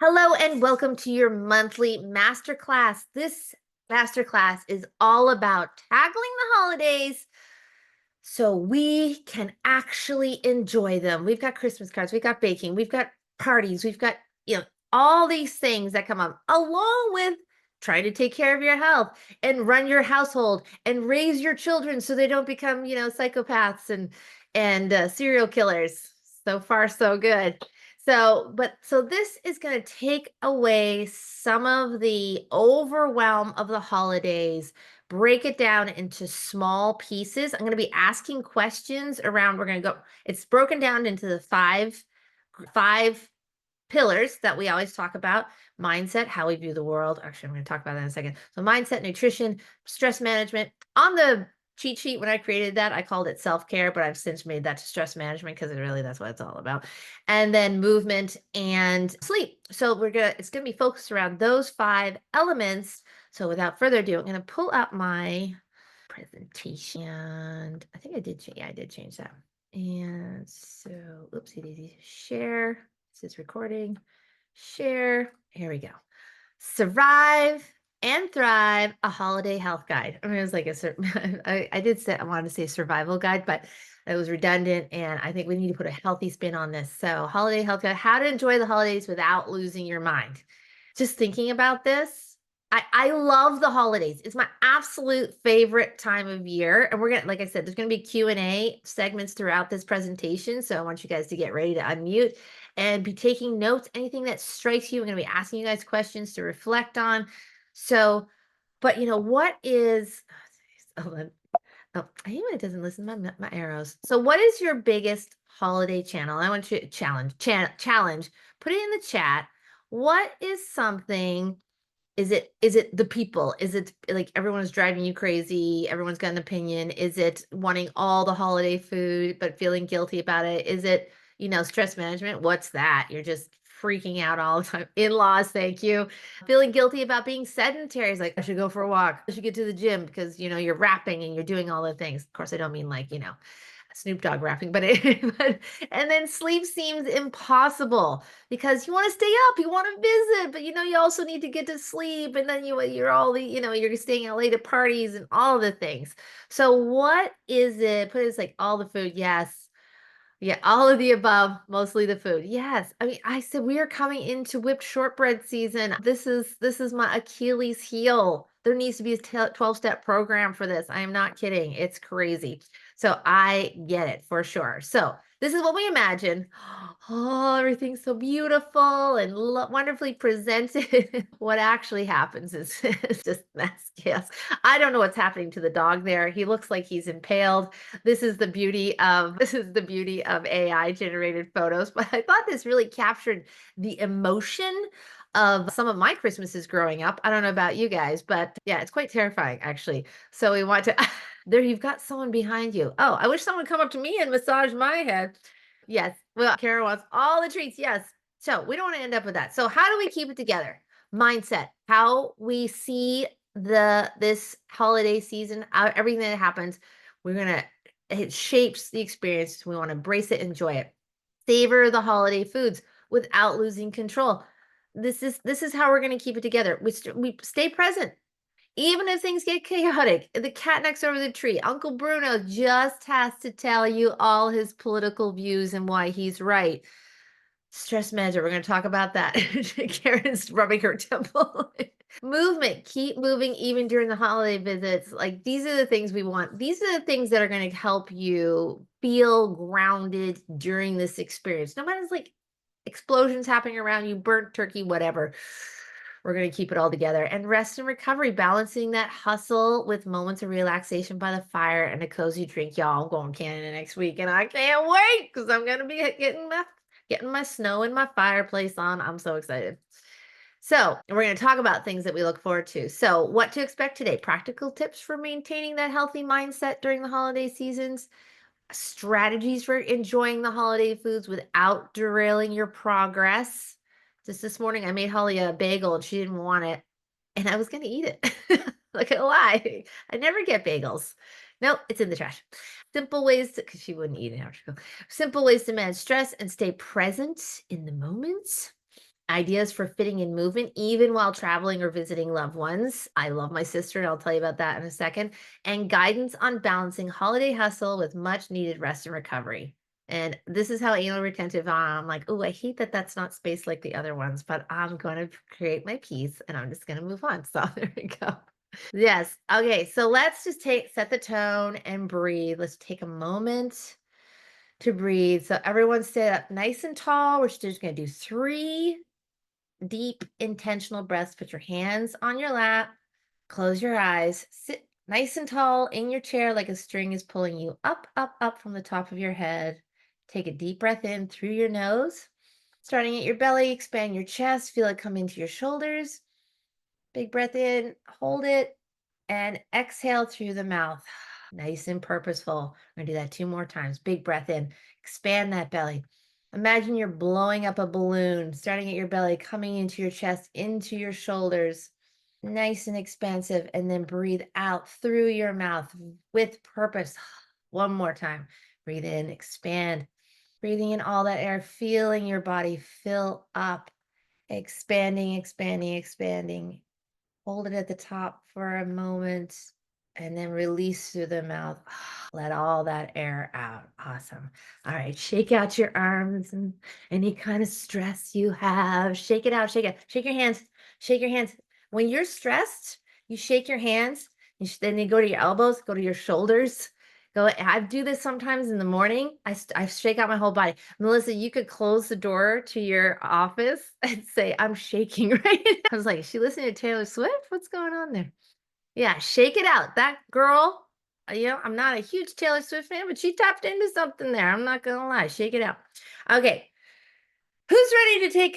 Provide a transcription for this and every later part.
Hello and welcome to your monthly masterclass. This masterclass is all about tackling the holidays so we can actually enjoy them. We've got Christmas cards, we've got baking, we've got parties, we've got, all these things that come up along with trying to take care of your health and run your household and raise your children so they don't become, psychopaths and serial killers. So far so good. So this is going to take away some of the overwhelm of the holidays, break it down into small pieces. I'm going to be asking questions around, we're going to go, it's broken down into the five pillars that we always talk about: mindset, how we view the world. Actually, I'm going to talk about that in a second. So, mindset, nutrition, stress management. On the cheat sheet, when I created that, I called it self care, but I've since made that to stress management because that's what it's all about. And then movement and sleep. So, it's going to be focused around those five elements. So, without further ado, I'm going to pull up my presentation. I think I did. Yeah, I did change that. And so, oopsie daisy, share. This is recording. Share. Here we go. Survive and Thrive, a holiday health guide. I mean, it was like I did say I wanted to say survival guide, but it was redundant. And I think we need to put a healthy spin on this. So, holiday health guide, how to enjoy the holidays without losing your mind. Just thinking about this, I love the holidays. It's my absolute favorite time of year. And we're gonna, like I said, there's gonna be Q&A segments throughout this presentation. So I want you guys to get ready to unmute and be taking notes. Anything that strikes you, I'm gonna be asking you guys questions to reflect on. So, but what is hold on. Oh, even it doesn't listen to my arrows. So what is your biggest holiday channel? I want you to challenge. Put it in the chat. What is something? Is it the people? Is it like everyone's driving you crazy? Everyone's got an opinion. Is it wanting all the holiday food but feeling guilty about it? Is it, stress management? What's that? You're just freaking out all the time. In-laws, thank you. Feeling guilty about being sedentary. It's like, I should go for a walk. I should get to the gym because, you're rapping and you're doing all the things. Of course, I don't mean like, Snoop Dogg rapping, and then sleep seems impossible because you want to stay up, you want to visit, but you also need to get to sleep, and then you're all you're staying out late at parties and all the things. So what is it? Put it as like all the food, yes. Yeah, all of the above, mostly the food. Yes. I mean, I said we are coming into whipped shortbread season. This is my Achilles heel. There needs to be a 12-step program for this. I am not kidding. It's crazy. So I get it for sure. So this is what we imagine. Oh, everything's so beautiful and wonderfully presented. What actually happens is just mess. Yes. I don't know what's happening to the dog there. He looks like he's impaled. This is the beauty of AI generated photos, but I thought this really captured the emotion of some of my Christmases growing up. I don't know about you guys, but yeah, it's quite terrifying actually. So we want to there you've got someone behind you. Oh, I wish someone would come up to me and massage my head. Yes. Well, Kara wants all the treats. Yes. So we don't want to end up with that. So how do we keep it together? Mindset, how we see this holiday season, everything that happens, we're gonna it shapes the experience. We want to embrace it, enjoy it, savor the holiday foods without losing control. This is how we're going to keep it together. We stay present, even if things get chaotic. The cat next over the tree, Uncle Bruno just has to tell you all his political views and why he's right. Stress management, we're going to talk about that. Karen's rubbing her temple. Movement, keep moving even during the holiday visits. Like, these are the things we want. These are the things that are going to help you feel grounded during this experience. No matter like explosions happening around you, burnt turkey, whatever. We're going to keep it all together. And rest and recovery, balancing that hustle with moments of relaxation by the fire and a cozy drink. Y'all, I'm going to Canada next week and I can't wait because I'm going to be getting my snow in my fireplace on. I'm so excited. So we're going to talk about things that we look forward to. So what to expect today? Practical tips for maintaining that healthy mindset during the holiday seasons, strategies for enjoying the holiday foods without derailing your progress. Just this morning, I made Holly a bagel and she didn't want it, and I was going to eat it. Not gonna lie, I never get bagels. Nope, it's in the trash. Simple ways to, because she wouldn't eat it after. Simple ways to manage stress and stay present in the moment. ideas for fitting in movement, even while traveling or visiting loved ones. I love my sister, and I'll tell you about that in a second. And guidance on balancing holiday hustle with much needed rest and recovery. And this is how anal retentive I'm like, oh, I hate that that's not spaced like the other ones, but I'm going to create my piece and I'm just going to move on. So there we go. Yes. Okay. So let's just set the tone and breathe. Let's take a moment to breathe. So everyone stay up nice and tall. We're just going to do 3 deep, intentional breaths. Put your hands on your lap, close your eyes, sit nice and tall in your chair like a string is pulling you up, up, up from the top of your head. Take a deep breath in through your nose, starting at your belly, expand your chest, feel it come into your shoulders. Big breath in, hold it, and exhale through the mouth. Nice and purposeful. We're gonna do that 2 more times. Big breath in, expand that belly. Imagine you're blowing up a balloon, starting at your belly, coming into your chest, into your shoulders. Nice and expansive. And then breathe out through your mouth with purpose. One more time. Breathe in, expand. Breathing in all that air, feeling your body fill up, expanding, expanding, expanding. Hold it at the top for a moment and then release through the mouth. Let all that air out. Awesome. All right. Shake out your arms and any kind of stress you have. Shake it out. Shake it. Shake your hands. Shake your hands. When you're stressed, you shake your hands. Then you go to your elbows, go to your shoulders. Go. I do this sometimes in the morning. I shake out my whole body. Melissa, you could close the door to your office and say, I'm shaking right now. I was like, is she listening to Taylor Swift? What's going on there? Yeah, shake it out. That girl, I'm not a huge Taylor Swift fan, but she tapped into something there. I'm not going to lie. Shake it out. Okay. Who's ready to take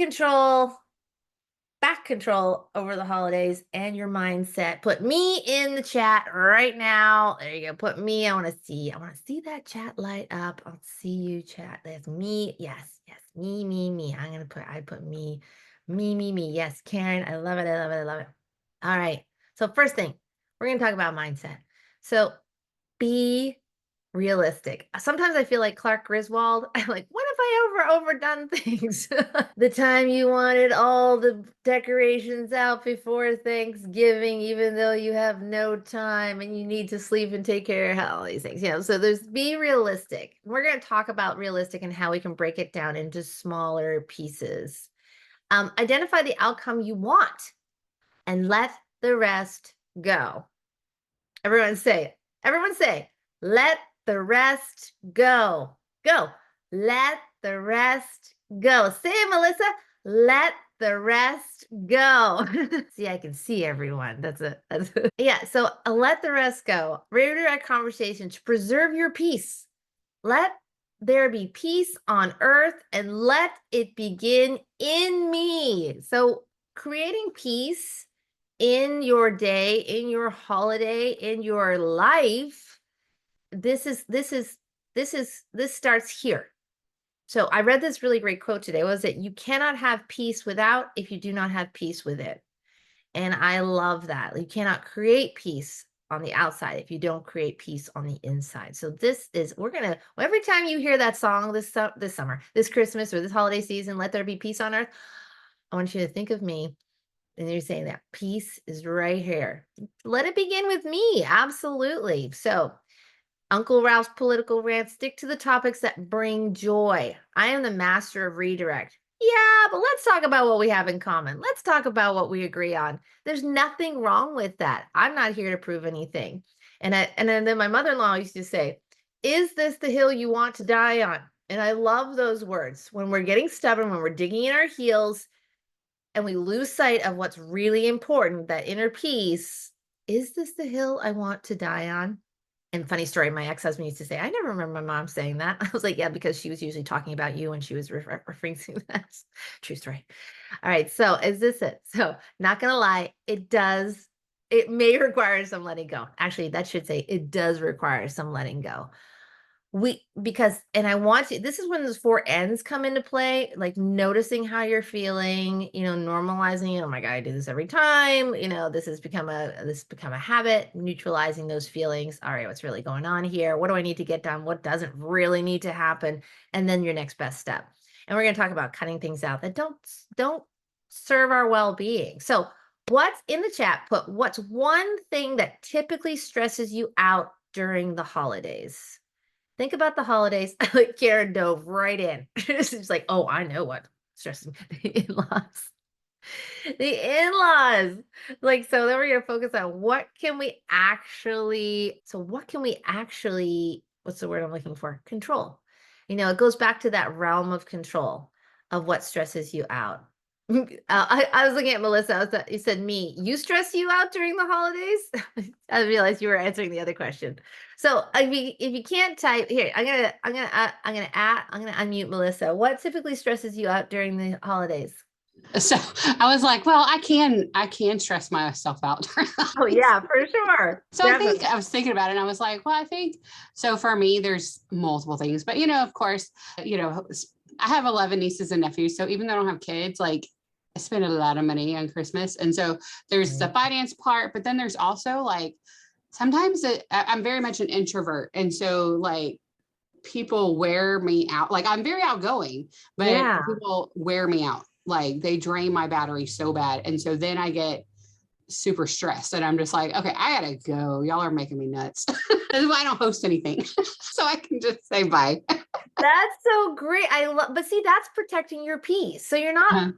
back control over the holidays and your mindset? Put me in the chat right now. There you go. Put me. I want to see that chat light up. I'll see you chat. That's me. Yes. Yes. Me, me, me. I put me, me, me, me. Yes. Karen. I love it. I love it. I love it. All right. So first thing, we're going to talk about mindset. So be realistic. Sometimes I feel like Clark Griswold. I'm like, what if I overdone things? The time you wanted all the decorations out before Thanksgiving, even though you have no time and you need to sleep and take care of all these things. So there's be realistic. We're going to talk about realistic and how we can break it down into smaller pieces. Identify the outcome you want and let the rest go. Everyone say it. Everyone say, let the rest go. Go. Let the rest go. Say it, Melissa. Let the rest go. See, I can see everyone. That's it. Yeah. So let the rest go. Redirect conversation to preserve your peace. Let there be peace on earth and let it begin in me. So creating peace in your day, in your holiday, in your life, this starts here. So I read this really great quote today, was that you cannot have peace without if you do not have peace with it. And I love that. You cannot create peace on the outside if you don't create peace on the inside. So every time you hear that song this summer, this Christmas or this holiday season, let there be peace on earth, I want you to think of me. And you're saying that peace is right here. Let it begin with me. Absolutely. So Uncle Ralph's political rant, stick to the topics that bring joy. I am the master of redirect. Yeah, but let's talk about what we have in common. Let's talk about what we agree on. There's nothing wrong with that. I'm not here to prove anything. And then my mother-in-law used to say, is this the hill you want to die on? And I love those words. When we're getting stubborn, when we're digging in our heels and we lose sight of what's really important, that inner peace, is this the hill I want to die on? And funny story, my ex-husband used to say, I never remember my mom saying that. I was like, yeah, because she was usually talking about you when she was referencing that. True story. All right. So is this it? So not going to lie, it may require some letting go. Actually, that should say it does require some letting go. This is when those 4 N's come into play, like noticing how you're feeling, normalizing it. Oh my God, I do this every time. This has become a habit, neutralizing those feelings. All right, what's really going on here? What do I need to get done? What doesn't really need to happen? And then your next best step. And we're going to talk about cutting things out that don't serve our well-being. So what's in the chat? Put what's one thing that typically stresses you out during the holidays? Think about the holidays. Like Karen dove right in. She's like, oh, I know what stresses me. The in-laws. The in-laws. Like, so then we're going to focus on what can we actually, what's the word I'm looking for? Control. It goes back to that realm of control of what stresses you out. I was looking at Melissa. You said me. You stress you out during the holidays? I realized you were answering the other question. So if you can't type here, I'm gonna unmute Melissa. What typically stresses you out during the holidays? So I was like, well, I can stress myself out. Oh yeah, for sure. So Definitely. I was thinking about it and I was like, well, I think so for me, there's multiple things, but of course, I have 11 nieces and nephews. So even though I don't have kids, like I spend a lot of money on Christmas. And so there's the finance part, but then there's also like, sometimes I'm very much an introvert. And so like people wear me out. Like I'm very outgoing, but people wear me out. Like they drain my battery so bad. And so then I get super stressed and I'm just like, okay, I gotta go. Y'all are making me nuts. That's why I don't host anything. So I can just say bye. That's so great. But see, that's protecting your peace. So you're not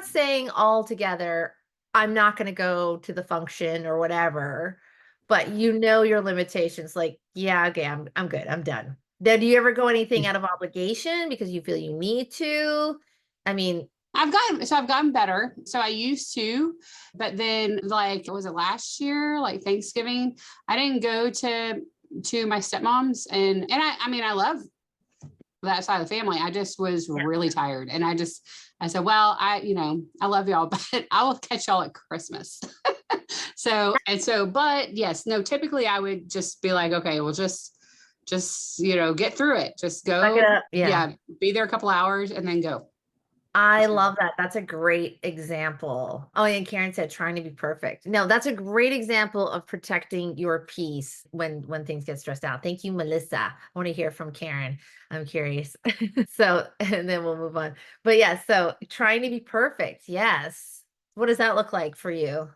saying all together, I'm not going to go to the function or whatever, but your limitations. Like, yeah, okay, I'm good. I'm done. Then do you ever go anything out of obligation because you feel you need to? I mean, I've gotten better. So I used to, but then like, was it last year? Like Thanksgiving, I didn't go to my stepmom's and I love that side of the family. I just was really tired. And I said, well, I love y'all, but I will catch y'all at Christmas. But yes, no, typically I would just be like, okay, well, just, get through it. Just go. Be there a couple hours and then go. I love that. That's a great example. Oh, and Karen said trying to be perfect. No, that's a great example of protecting your peace when things get stressed out. Thank you, Melissa. I want to hear from Karen. I'm curious. So, and then we'll move on. But yeah, so trying to be perfect. Yes. What does that look like for you?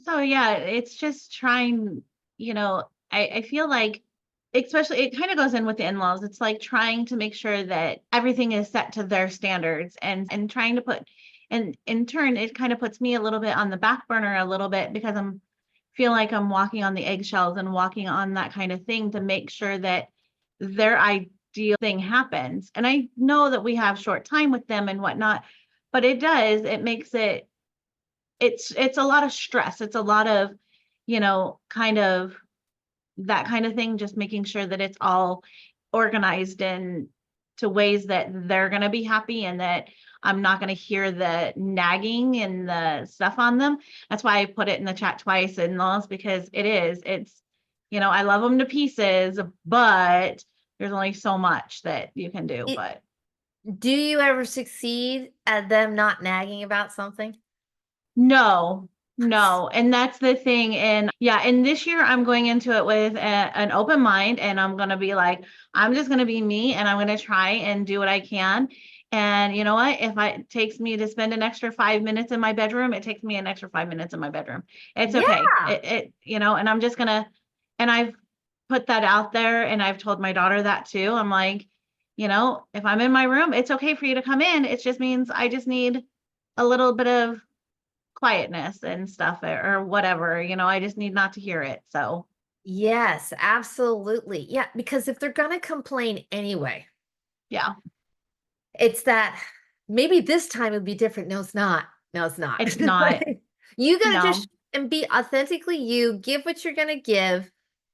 So yeah, it's just trying, I feel like especially it kind of goes in with the in-laws. It's like trying to make sure that everything is set to their standards and trying to put and in turn it kind of puts me a little bit on the back burner a little bit because I'm feel like I'm walking on the eggshells and walking on that kind of thing to make sure that their ideal thing happens. And I know that we have short time with them and whatnot, but it makes it's a lot of stress. It's a lot of, kind of that kind of thing, just making sure that it's all organized in to ways that they're going to be happy and that I'm not going to hear the nagging and the stuff on them. That's why I put it in the chat twice, in-laws, because it's, I love them to pieces, but there's only so much that you can do. But do you ever succeed at them not nagging about something? No. And that's the thing. And this year I'm going into it with an open mind and I'm going to be like, I'm just going to be me and I'm going to try and do what I can. And you know what? If it takes me to spend an extra 5 minutes in my bedroom, it takes me an extra 5 minutes in my bedroom. It's okay. And I'm just going to, and I've put that out there and I've told my daughter that too. I'm like, if I'm in my room, it's okay for you to come in. It just means I just need a little bit of quietness and stuff or whatever, I just need not to hear it. So yes, absolutely. Yeah, because if they're gonna complain anyway, it's that maybe this time would be different. No, it's not. No, it's not. It's not. You gotta just and be authentically you, give what you're gonna give,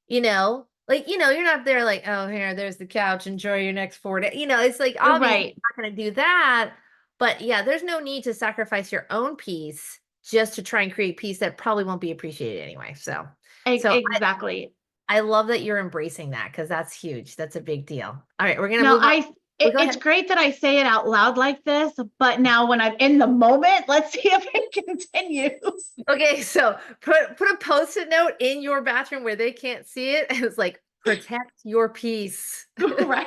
you're not there like, oh, there's the couch, enjoy your next 4 days. It's like obviously you're not gonna do that. But yeah, there's no need to sacrifice your own peace just to try and create peace that probably won't be appreciated anyway. So exactly. I love that you're embracing that because that's huge. That's a big deal. All right, we're gonna move on. It's great that I say it out loud like this, but now when I'm in the moment, let's see if it continues. Okay, so put a post-it note in your bathroom where they can't see it. And it's like, protect your peace. Right.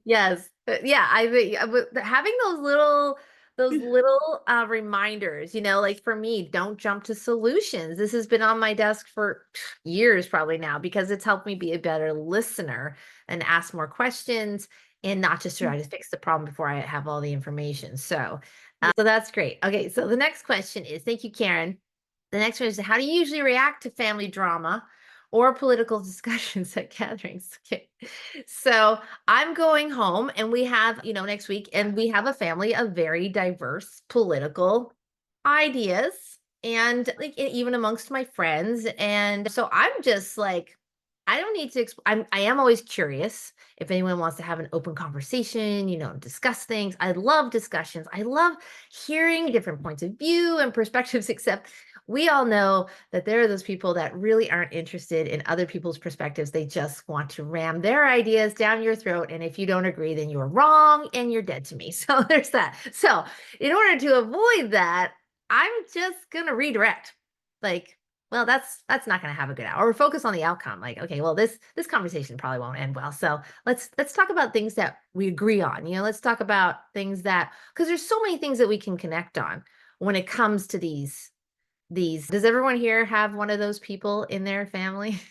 Yes. Yeah. Having those little those little reminders, like for me, don't jump to solutions. This has been on my desk for years probably now because it's helped me be a better listener and ask more questions and not just try to fix the problem before I have all the information. So that's great. Okay, so the next question is, thank you, Karen. The next one is, how do you usually react to family drama or political discussions at gatherings? Okay. So I'm going home and we have, next week, and we have a family of very diverse political ideas and like even amongst my friends. And so I'm just like, I don't need to, I am always curious if anyone wants to have an open conversation, discuss things. I love discussions. I love hearing different points of view and perspectives, except we all know that there are those people that really aren't interested in other people's perspectives. They just want to ram their ideas down your throat. And if you don't agree, then you're wrong and you're dead to me. So there's that. So in order to avoid that, I'm just going to redirect. Like, well, that's not going to have a good hour. Or focus on the outcome. Like, okay, well, this conversation probably won't end well. So let's talk about things that we agree on. Let's talk about things that, because there's so many things that we can connect on when it comes to these. Does everyone here have one of those people in their family?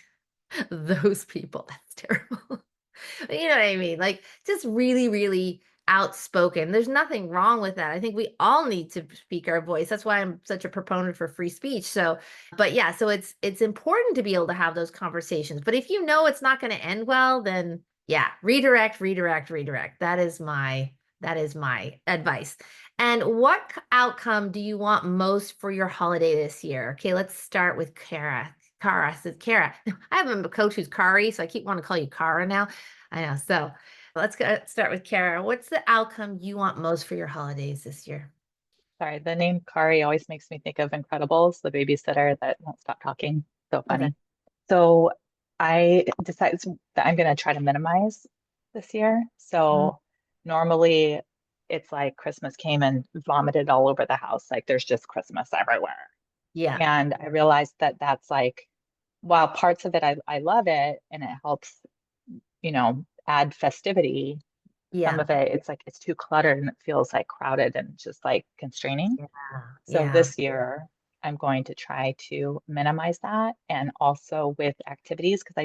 Those people, that's terrible. You know what I mean? Like just really, really outspoken. There's nothing wrong with that. I think we all need to speak our voice. That's why I'm such a proponent for free speech. So, but yeah, so it's important to be able to have those conversations. But if you know it's not going to end well, then yeah, redirect, redirect, redirect. That is my advice. And what outcome do you want most for your holiday this year? Okay, let's start with Kara. Kara says, Kara, I have a coach who's Kari, so I keep wanting to call you Kara now. I know. So let's start with Kara. What's the outcome you want most for your holidays this year? Sorry, the name Kari always makes me think of Incredibles, the babysitter that won't stop talking. So Okay. funny. So I decided that I'm going to try to minimize this year. So normally it's like Christmas came and vomited all over the house. Like there's just Christmas everywhere. Yeah. And I realized that that's like, while parts of it, I love it and it helps, add festivity. Some Yeah. of it, it's like it's too cluttered and it feels like crowded and just like constraining. Yeah. So Yeah. this year, I'm going to try to minimize that and also with activities because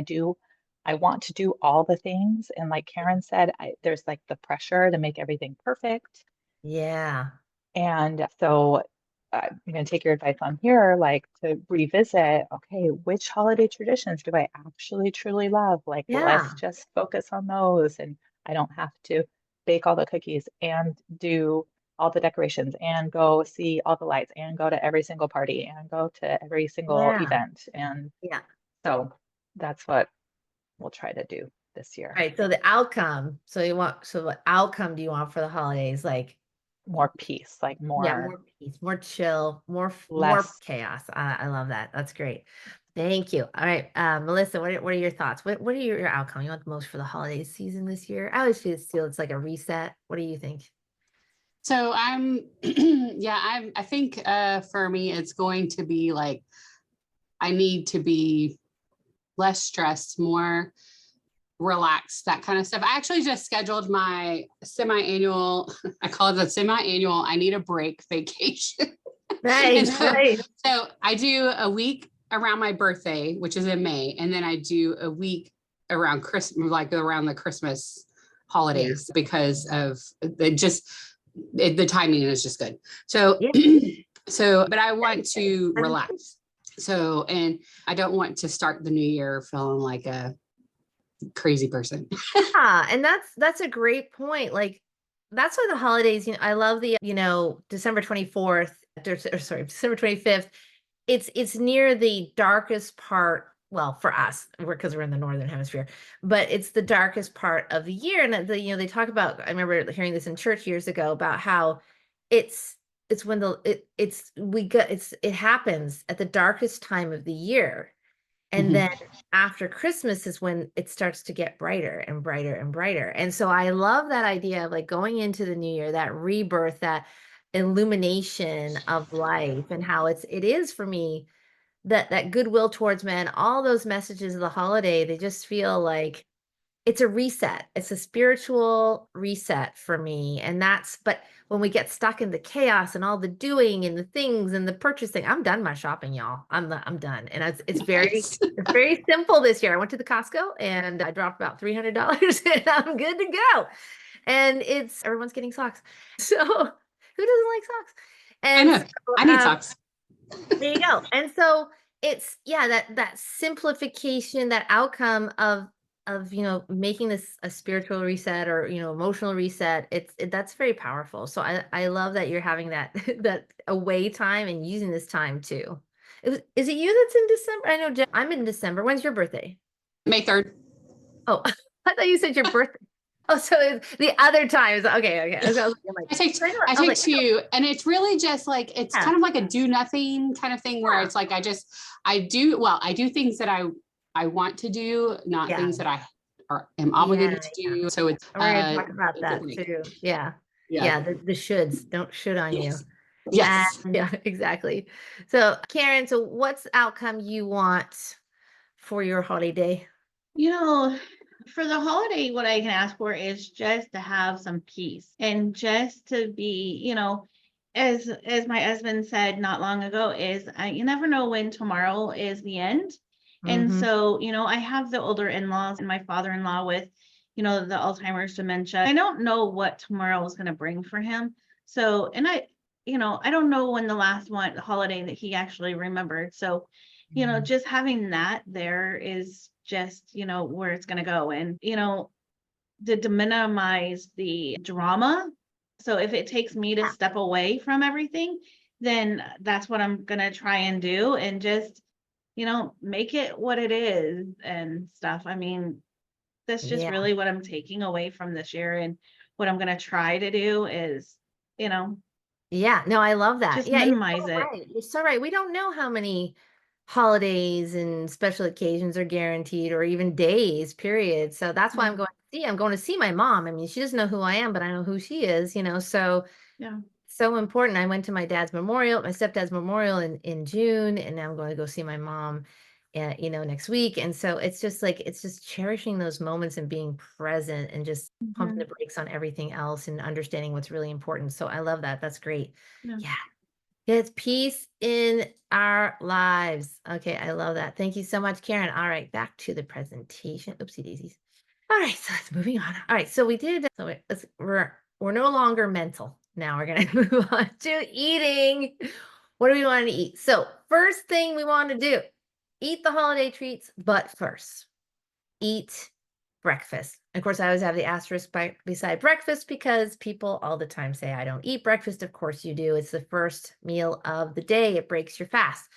I want to do all the things. And like Karen said, there's like the pressure to make everything perfect. Yeah. And so I'm going to take your advice on here, like to revisit, okay, which holiday traditions do I actually truly love? Like, Yeah. let's just focus on those. And I don't have to bake all the cookies and do all the decorations and go see all the lights and go to every single party and go to every single Yeah. event. And Yeah. so that's what we'll try to do this All year. right. So the outcome. So what outcome do you want for the holidays? Like, More peace, like yeah, more, more peace, more chill, more less. chaos. I love that. That's great. Thank you. All right, Melissa, what are your thoughts? What are your outcome you want the most for the holiday season this year? I always feel it's like a reset. What do you think? So I'm, yeah, I think for me, it's going to be like, I need to be less stressed, more relaxed, that kind of stuff. I actually just scheduled my semi-annual, I call it the semi-annual, I need a break vacation. And Nice, nice. so I do a week around my birthday, which is in May, and then I do a week around Christmas, like around the Christmas holidays, because of the timing is just good. So, Yeah. but I want to relax. So, and I don't want to start the new year feeling like a crazy person. Yeah, and that's a great point. Like that's why the holidays, I love the, December 24th, or sorry, December 25th. It's near the darkest part, well, for us, because we're in the northern hemisphere, but it's the darkest part of the year. And they talk about, I remember hearing this in church years ago about how it's when it happens at the darkest time of the year. And then after Christmas is when it starts to get brighter and brighter and brighter. And so I love that idea of like going into the new year, that rebirth, that illumination of life, and how it is for me that goodwill towards men, all those messages of the holiday, they just feel like it's a reset. It's a spiritual reset for me. And but when we get stuck in the chaos and all the doing and the things and the purchasing, I'm done my shopping, y'all. I'm done. And it's Nice. it's very simple this year. I went to the Costco and I dropped about $300 and I'm good to go. And everyone's getting socks. So who doesn't like socks? I And know. so, I need socks. there you go. And so it's, yeah, that simplification, that outcome of making this a spiritual reset or emotional reset. That's very powerful. So I love that you're having that that away time and using this time too. Is it you that's in December? I know I'm in December. When's your birthday? May 3rd. Oh, I thought you said your birthday. Oh, so it's the other times. Okay. I was like, I take I was like, two, and it's really just like, it's Yeah. kind of like a do nothing kind of thing where Yeah. it's like, I do things that I want to do, not Yeah. things that I am obligated to Yeah. do. So it's, We're gonna talk about it's that like, too. Yeah. yeah. The shoulds don't should on you. Yes. Yes. Yeah, exactly. So Karen, so what's the outcome you want for your holiday? You know, for the holiday, what I can ask for is just to have some peace and just to be, as my husband said not long ago, you never know when tomorrow is the end. And Mhm. so, I have the older in-laws and my father-in-law with, the Alzheimer's dementia. I don't know what tomorrow is going to bring for him. So, and I don't know when the last holiday that he actually remembered. So, Mhm. just having that there is just, where it's going to go. And, to minimize the drama. So if it takes me to step away from everything, then that's what I'm going to try and do and just, make it what it is and stuff. I mean, that's just Yeah. really what I'm taking away from this year. And what I'm going to try to do is, Yeah, no, I love that. just Yeah, you're minimize so it. right. You're so right. We don't know how many holidays and special occasions are guaranteed or even days, period. So that's why Yeah. I'm going to see my mom. I mean, she doesn't know who I am, but I know who she is, so Yeah. so important. I went to my stepdad's memorial in June, and now I'm going to go see my mom, next week. And so it's just cherishing those moments and being present and just pumping Mhm. the brakes on everything else and understanding what's really important. So I love that. That's great. Yeah. Yeah. It's peace in our lives. Okay, I love that. Thank you so much, Karen. All right, back to the presentation. Oopsie daisies. All right, so let's moving on. All right, so we're no longer mental. Now we're gonna move on to eating. What do we want to eat? So first thing we want to do, eat the holiday treats, but first, eat breakfast. Of course, I always have the asterisk beside breakfast because people all the time say, I don't eat breakfast. Of course you do. It's the first meal of the day. It breaks your fast.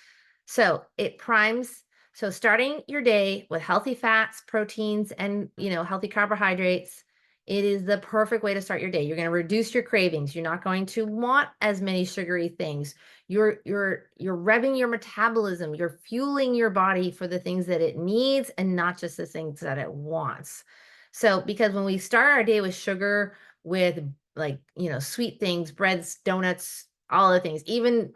So it primes. So starting your day with healthy fats, proteins, and healthy carbohydrates, it is the perfect way to start your day. You're going to reduce your cravings. You're not going to want as many sugary things. You're revving your metabolism. You're fueling your body for the things that it needs and not just the things that it wants. So because when we start our day with sugar, with sweet things, breads, donuts, all the things, even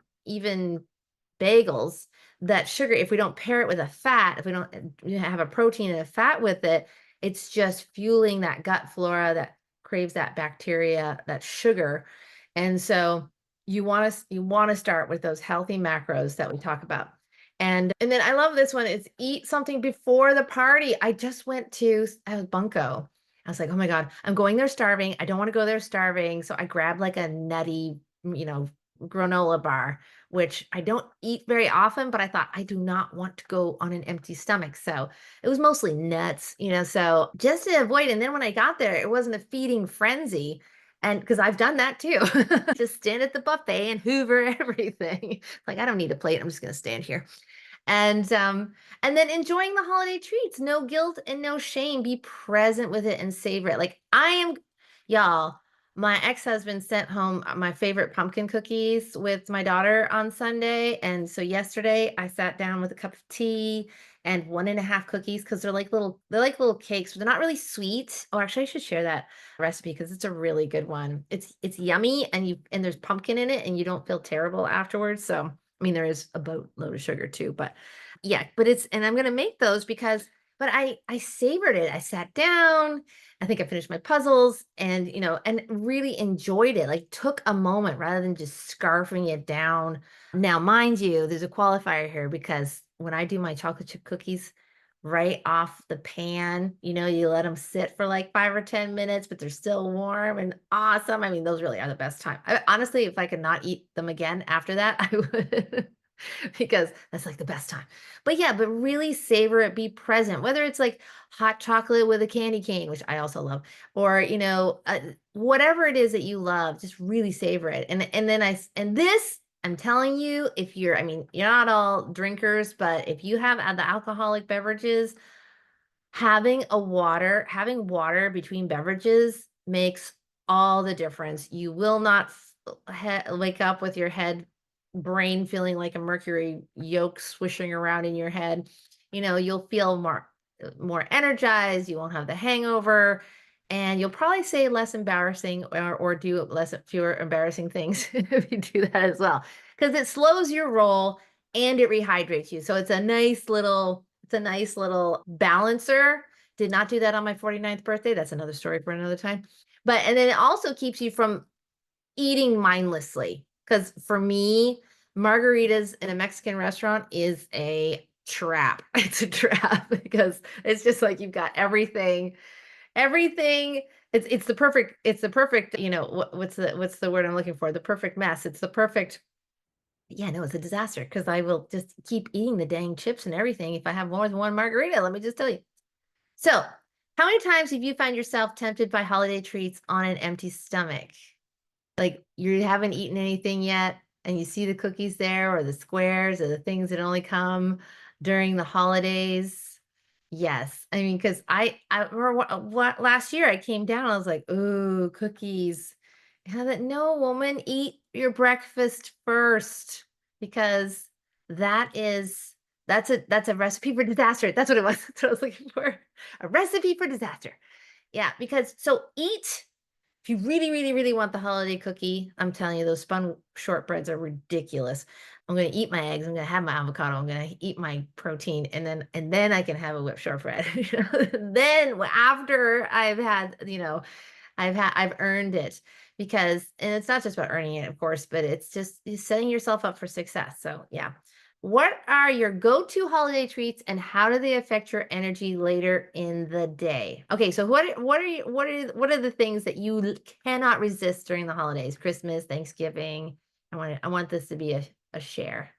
bagels, that sugar, if we don't pair it with a fat, if we don't have a protein and a fat with it, it's just fueling that gut flora that craves that bacteria, that sugar. And so you want to start with those healthy macros that we talk about. And then I love this one. It's eat something before the party. I was Bunko. I was like, oh my God, I'm going there starving. I don't want to go there starving. So I grabbed like a nutty, granola bar, which I don't eat very often, but I thought I do not want to go on an empty stomach. So it was mostly nuts, so just to avoid. And then when I got there, it wasn't a feeding frenzy. And because I've done that too, just stand at the buffet and hoover everything. Like, I don't need a plate. I'm just going to stand here. And then enjoying the holiday treats, no guilt and no shame. Be present with it and savor it. Like y'all, my ex-husband sent home my favorite pumpkin cookies with my daughter on Sunday. And so yesterday I sat down with a cup of tea and 1.5 cookies because they're like little cakes. They're not really sweet. Oh, actually, I should share that recipe because it's a really good one. It's yummy and there's pumpkin in it and you don't feel terrible afterwards. So I mean, there is a boatload of sugar too, but yeah, and I'm going to make those because but I savored it. I sat down. I think I finished my puzzles and, and really enjoyed it. Like took a moment rather than just scarfing it down. Now, mind you, there's a qualifier here because when I do my chocolate chip cookies right off the pan, you let them sit for like 5 or 10 minutes, but they're still warm and awesome. I mean, those really are the best time. Honestly, if I could not eat them again after that, I would. Because that's like the best time. But yeah, but really savor it, be present, whether it's like hot chocolate with a candy cane, which I also love, or whatever it is that you love, just really savor it. And this, I'm telling you, if you're, I mean, you're not all drinkers, but if you have the alcoholic beverages, having water between beverages makes all the difference. You will not wake up with your brain feeling like a mercury yoke swishing around in your head. You'll feel more energized. You won't have the hangover, and you'll probably say less embarrassing or do fewer embarrassing things if you do that as well, because it slows your roll and it rehydrates you. So it's a nice little balancer. Did not do that on my 49th birthday. That's another story for another time. And then it also keeps you from eating mindlessly. Because for me, margaritas in a Mexican restaurant is a trap. It's a trap because it's just like you've got everything. It's the perfect, what's the word I'm looking for? The perfect mess. It's the perfect. Yeah, no, it's a disaster because I will just keep eating the dang chips and everything if I have more than one margarita, let me just tell you. So, how many times have you found yourself tempted by holiday treats on an empty stomach? Like you haven't eaten anything yet and you see the cookies there or the squares or the things that only come during the holidays. Yes. I mean, because I remember what last year I came down, I was like, ooh, cookies. No, woman, eat your breakfast first because that's a recipe for disaster. That's what it was. That's what I was looking for. A recipe for disaster. Yeah, because so eat if you really, really, really want the holiday cookie. I'm telling you, those spun shortbreads are ridiculous. I'm going to eat my eggs. I'm going to have my avocado. I'm going to eat my protein, and then I can have a whipped shortbread. Then after I've had, I've earned it and it's not just about earning it, of course, but it's just setting yourself up for success. So yeah. What are your go-to holiday treats and how do they affect your energy later in the day? Okay, so what are the things that you cannot resist during the holidays? Christmas, Thanksgiving. I want this to be a share.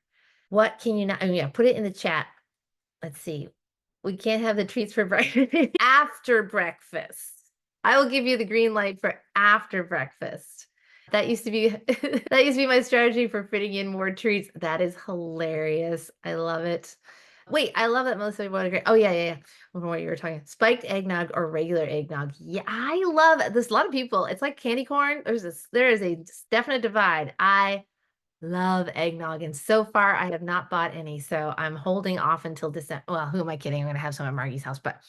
What can you not? Yeah, put it in the chat. Let's see. We can't have the treats for breakfast. After breakfast. I will give you the green light for after breakfast. That used to be my strategy for fitting in more treats. That is hilarious. I love it. Wait, I love that most people agree. Oh yeah. From what you were talking, spiked eggnog or regular eggnog. Yeah, I love it. There's a lot of people. It's like candy corn. There is a definite divide. I love eggnog, and so far I have not bought any, so I'm holding off until December. Well, who am I kidding? I'm gonna have some at Margie's house, but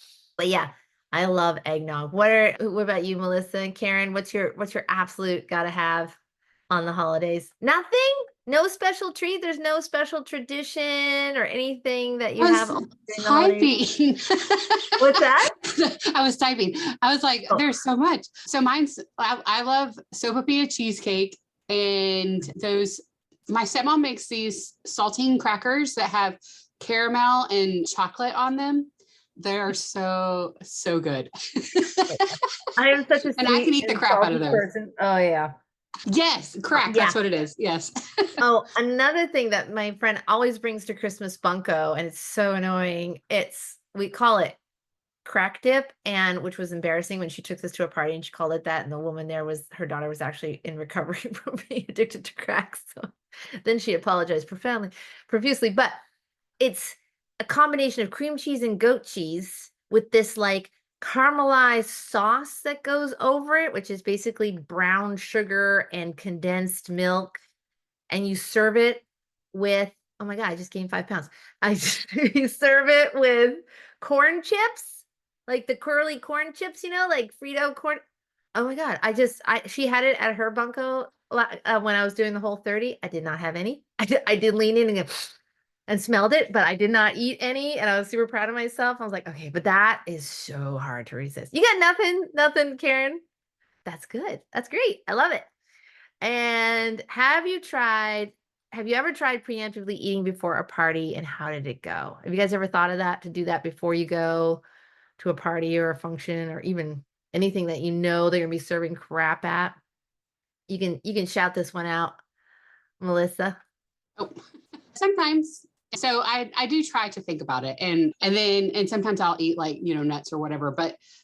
yeah, I love eggnog. What about you, Melissa and Karen? What's your absolute gotta have on the holidays? Nothing? No special treat? There's no special tradition or anything that you have during the holidays? Typing. What's that? I was typing. I was like, Oh. there's so much. So I love sopapilla cheesecake and my stepmom makes these saltine crackers that have caramel and chocolate on them. They're so good. I am such a and I can eat the crap out of those. person. Oh yeah. Yes, crack. Yeah. That's what it is. Yes. Oh, another thing that my friend always brings to Christmas bunko, and it's so annoying. We call it crack dip, and which was embarrassing when she took this to a party and she called it that. And the woman there her daughter was actually in recovery from being addicted to crack. So then she apologized profusely, but it's a combination of cream cheese and goat cheese with this like caramelized sauce that goes over it, which is basically brown sugar and condensed milk. And you serve it with, oh my God, I just gained 5 pounds. You serve it with corn chips, like the curly corn chips, like Frito corn. Oh my God. She had it at her bunko when I was doing the Whole 30. I did not have any. I did lean in and go, and smelled it, but I did not eat any. And I was super proud of myself. I was like, okay, but that is so hard to resist. You got nothing, Karen? That's good. That's great. I love it. And have you ever tried preemptively eating before a party, and how did it go? Have you guys ever thought of that, to do that before you go to a party or a function, or even anything that you know they're gonna be serving crap at? You can shout this one out, Melissa. Oh, sometimes. So I do try to think about it, and sometimes I'll eat like, nuts or whatever,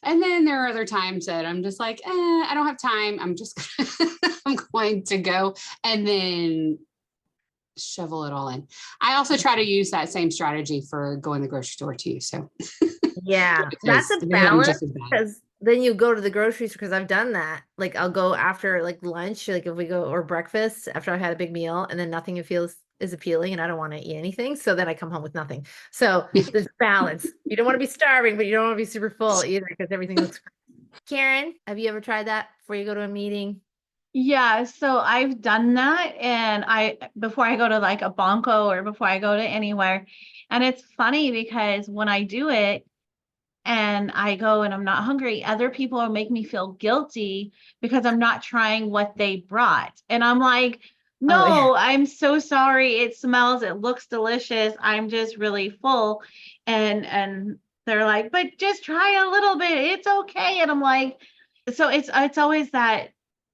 and then there are other times that I'm just like, I don't have time. I'm just I'm going to go and then shovel it all in. I also try to use that same strategy for going to the grocery store too. So Yeah, that's a because I'm balance, just as bad. because then you go to the grocery store, because I've done that. Like I'll go after like lunch, like if we go, or breakfast after I've had a big meal, and then nothing feels is appealing and I don't want to eat anything. So then I come home with nothing. So there's balance. You don't want to be starving, but you don't want to be super full either, because everything looks Karen, have you ever tried that before you go to a meeting? Yeah, so I've done that, and before I go to like a Bonko or before I go to anywhere. And it's funny because when I do it and I go and I'm not hungry, other people will make me feel guilty because I'm not trying what they brought. And I'm like, Oh yeah. no, I'm so sorry. It smells, it looks delicious. I'm just really full. And they're like, but just try a little bit. It's okay. And I'm like, so it's always that,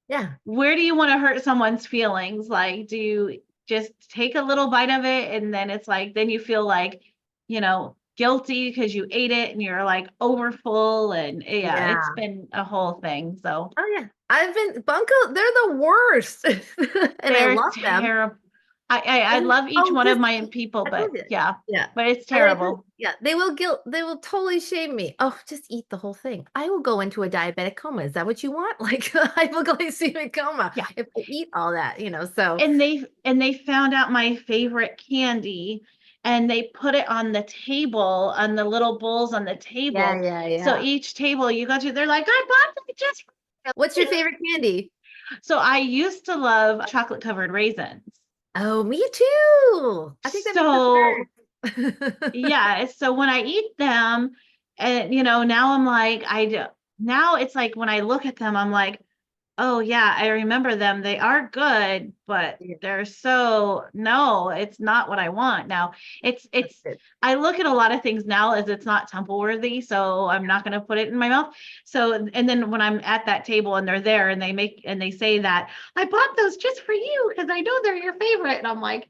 Yeah. where do you want to hurt someone's feelings? Like, do you just take a little bite of it and then it's like, then you feel like, guilty because you ate it and you're like over full, and yeah, Yeah. it's been a whole thing. So Oh yeah. I've been Bunko, they're the worst. And I they're love them. terrible. I And love each one of just my eat. people, I but told you. yeah, Yeah. but it's And terrible. they will totally shame me. Oh, just eat the whole thing. I will go into a diabetic coma. Is that what you want? Like hypoglycemic coma Yeah. if I eat all that, so And they found out my favorite candy, and they put it on the table, on the little bowls on the yeah, table. yeah, So yeah. each table you go to, they're like, I bought it just for you." What's your favorite candy? So I used to love chocolate covered raisins. Oh, me too. I think that makes So us better. yeah, so when I eat them, and now I'm like, now it's like when I look at them, I'm like, oh yeah, I remember them. They are good, but Yeah, they're no, it's not what I want. Now that's it's good. I look at a lot of things now as it's not temple worthy, so I'm not going to put it in my mouth. So, and then when I'm at that table and they're there and they say that I bought those just for you because I know they're your favorite, and I'm like,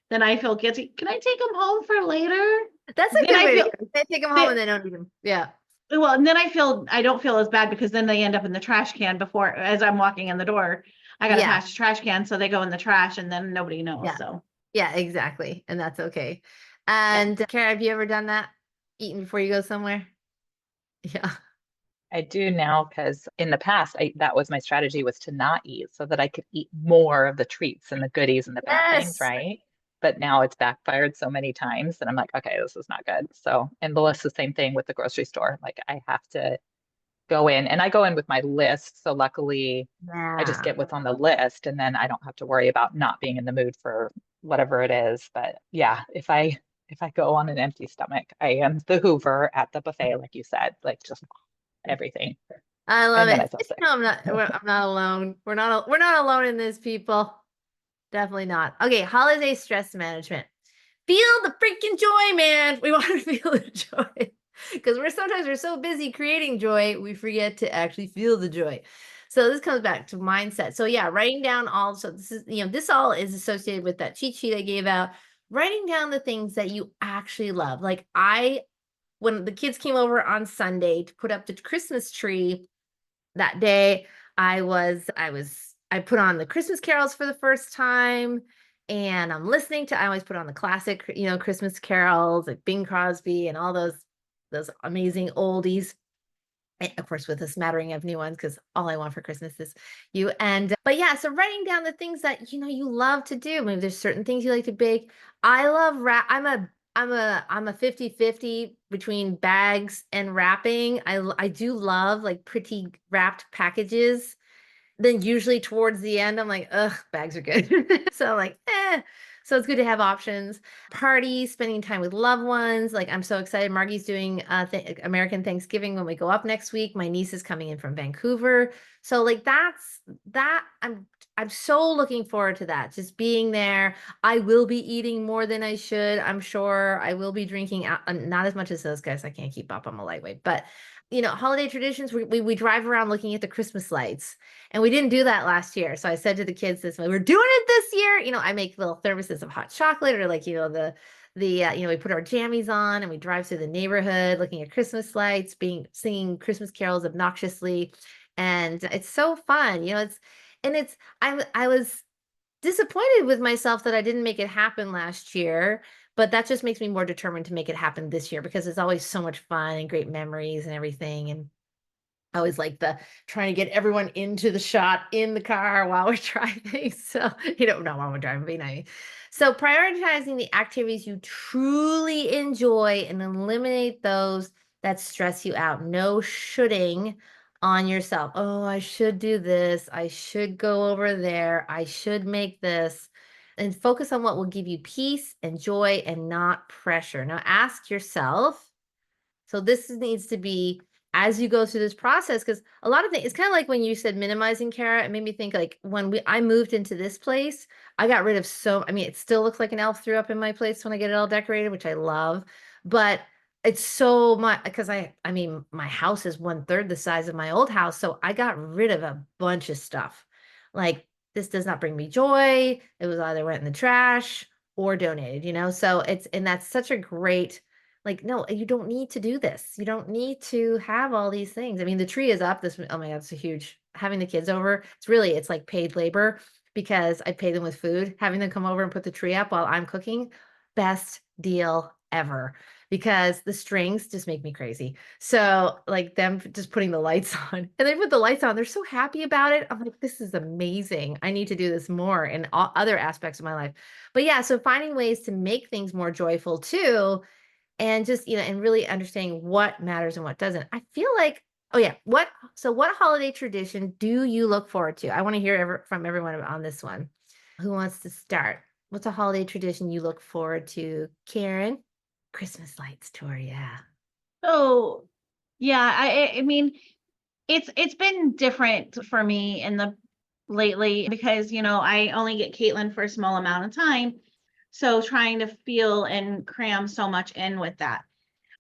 then I feel guilty. Can I take them home for later? That's a Then good I way to feel go. They take them home and that they don't eat them. Yeah. well, and then I don't feel as bad because then they end up in the trash can before, as I'm walking in the door. I got to Yeah. pass the trash can, so they go in the trash, and then nobody knows. Yeah. So Yeah, exactly. And that's okay. yeah, And Kara, have you ever done that? Eaten before you go somewhere? Yeah. I do now because in the past, that was my strategy, was to not eat so that I could eat more of the treats and the goodies and the bad things, Yes. right? But now it's backfired so many times that I'm like, okay, this is not good. So, and the list, the same thing with the grocery store. Like I have to go in, and I go in with my list. So luckily I just Yeah. get what's on the list, and then I don't have to worry about not being in the mood for whatever it is. But yeah, if I go on an empty stomach, I am the Hoover at the buffet, like you said, like just everything. I love And then I it. feel sick. No, I'm not alone. We're not alone in this, people. Definitely not. Okay, holiday stress management. Feel the freaking joy, man. We want to feel the joy. Because we're so busy creating joy, we forget to actually feel the joy. So this comes back to mindset. So yeah, writing down all, so this is, this all is associated with that cheat sheet I gave out. Writing down the things that you actually love. Like when the kids came over on Sunday to put up the Christmas tree that day, I put on the Christmas carols for the first time, and I always put on the classic, Christmas carols like Bing Crosby and all those amazing oldies. And of course, with a smattering of new ones, because all I want for Christmas is you. But yeah, so writing down the things that you love to do. Maybe there's certain things you like to bake. I love wrap. I'm a 50-50 between bags and wrapping. I do love like pretty wrapped packages. Then usually towards the end, I'm like, ugh, bags are good. So I'm like, eh. So it's good to have options. Parties, spending time with loved ones. Like I'm so excited. Margie's doing American Thanksgiving when we go up next week. My niece is coming in from Vancouver. So like that I'm so looking forward to that. Just being there. I will be eating more than I should. I'm sure I will be drinking not as much as those guys. I can't keep up. I'm a lightweight, but holiday traditions, we drive around looking at the Christmas lights, and we didn't do that last year. So I said to the kids this way, we're doing it this year. I make little thermoses of hot chocolate, or like, we put our jammies on and we drive through the neighborhood looking at Christmas lights, singing Christmas carols obnoxiously. And it's so fun. I was disappointed with myself that I didn't make it happen last year, but that just makes me more determined to make it happen this year, because it's always so much fun and great memories and everything. And I always like the trying to get everyone into the shot in the car while we're driving. So, not while we're driving, but So prioritizing the activities you truly enjoy and eliminate those that stress you out. No shoulding on yourself. Oh, I should do this. I should go over there. I should make this. And focus on what will give you peace and joy and not pressure. Now ask yourself. So this needs to be as you go through this process, because a lot of things, it's kind of like when you said minimizing, Kara, it made me think like when I moved into this place, I got rid of it still looks like an elf threw up in my place when I get it all decorated, which I love, but it's so much because my house is 1/3 the size of my old house. So I got rid of a bunch of stuff. Like this does not bring me joy. It was either went in the trash or donated, so and that's such a great, like, no, you don't need to do this. You don't need to have all these things. I mean, the tree is up. Oh my God, it's a huge, having the kids over. It's like paid labor because I pay them with food. Having them come over and put the tree up while I'm cooking, best deal ever, because the strings just make me crazy. So like them just putting the lights on, and they put the lights on. They're so happy about it. I'm like, this is amazing. I need to do this more in all other aspects of my life. But yeah, so finding ways to make things more joyful too, and just and really understanding what matters and what doesn't. I feel like, oh yeah, what holiday tradition do you look forward to? I want to hear from everyone on this one. Who wants to start? What's a holiday tradition you look forward to? Karen? Christmas lights tour. Yeah. So yeah, I mean, it's been different for me in the lately because I only get Caitlin for a small amount of time. So trying to feel and cram so much in with that.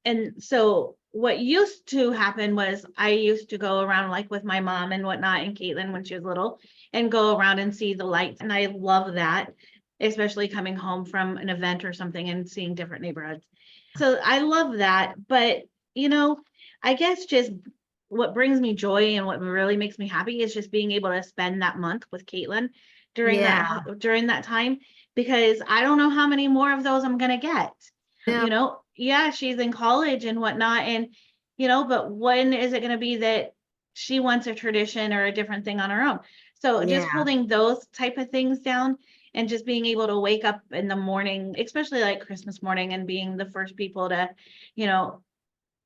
And so what used to happen was I used to go around like with my mom and whatnot and Caitlin when she was little and go around and see the lights. And I love that, especially coming home from an event or something and seeing different neighborhoods. So I love that. But, I guess just what brings me joy and what really makes me happy is just being able to spend that month with Caitlin during Yeah. that time, because I don't know how many more of those I'm going to get. Yeah. Yeah, she's in college and whatnot. And, but when is it going to be that she wants a tradition or a different thing on her own? So just Yeah. holding those type of things down and just being able to wake up in the morning, especially like Christmas morning, and being the first people to, you know,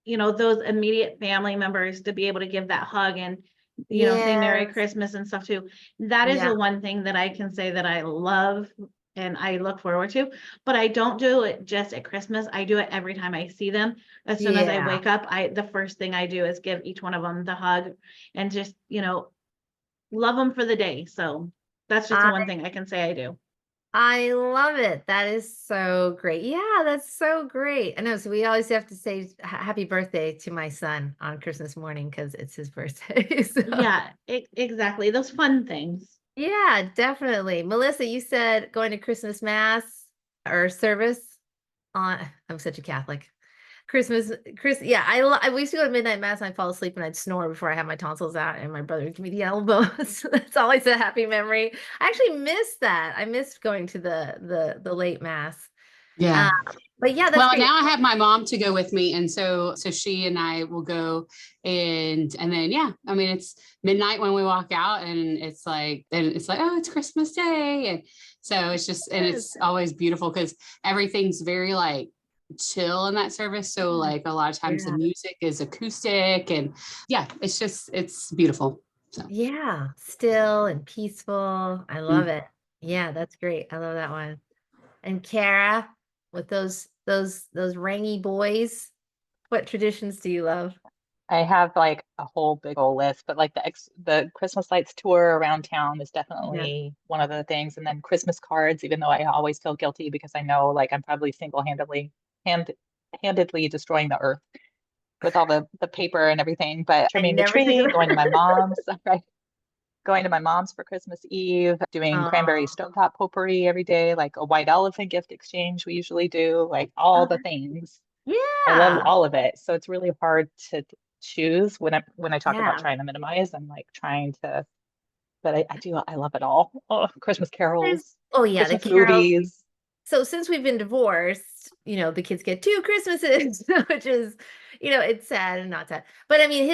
those immediate family members to be able to give that hug and, say Merry Yes. Christmas and stuff too. That is Yeah. the one thing that I can say that I love and I look forward to, but I don't do it just at Christmas. I do it every time I see them. As soon as I Yeah. wake up, the first thing I do is give each one of them the hug and just, love them for the day. So that's just the one thing I can say I do. I love it. That is so great. Yeah, that's so great. I know. So we always have to say happy birthday to my son on Christmas morning because it's his birthday. So, Yeah, exactly. Those fun things. yeah, definitely. Melissa, you said going to Christmas mass or service on, I'm such a Catholic. Yeah, we used to go to midnight mass and I'd fall asleep and I'd snore before I had my tonsils out and my brother would give me the elbows. That's always a happy memory. I actually miss that. I miss going to the late mass. Yeah. But yeah, that's Well, great. now I have my mom to go with me, and so she and I will go, and then yeah, I mean it's midnight when we walk out, and it's like oh, it's Christmas Day, and so it's just and it's always beautiful because everything's very like chill in that service. So like a lot of times the Yeah. music is acoustic, and yeah, it's beautiful. So Yeah, still and peaceful. I love it. Yeah, that's great. I love that one. And Kara, with those rangy boys, what traditions do you love? I have like a whole big old list, but like the Christmas lights tour around town is Yeah. definitely one of the things. And then Christmas cards, even though I always feel guilty because I know like I'm probably handedly destroying the earth with all the paper and everything. But I trimming the never think of tree, going to my that. mom's, right? Going to my mom's for Christmas Eve, doing cranberry Oh, stovetop potpourri every day, like a white elephant gift exchange we usually do, like all oh, the things. I love yeah. all of it. So it's really hard to choose when I talk about Yeah. trying to minimize. I'm like trying to, but I love it all. Oh, Christmas carols, Oh yeah, the Christmas carols. movies. So since we've been divorced, the kids get two Christmases, which is, it's sad and not sad. But I mean,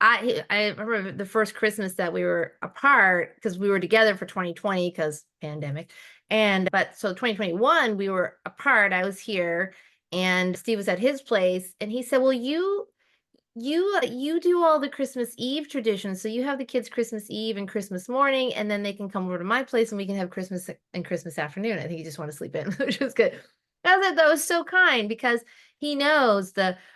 I remember the first Christmas that we were apart because we were together for 2020 because pandemic. But so 2021, we were apart. I was here and Steve was at his place and he said, well, you do all the Christmas Eve traditions. So you have the kids Christmas Eve and Christmas morning, and then they can come over to my place and we can have Christmas and Christmas afternoon. I think you just want to sleep in, which was good. I thought that was so kind because he knows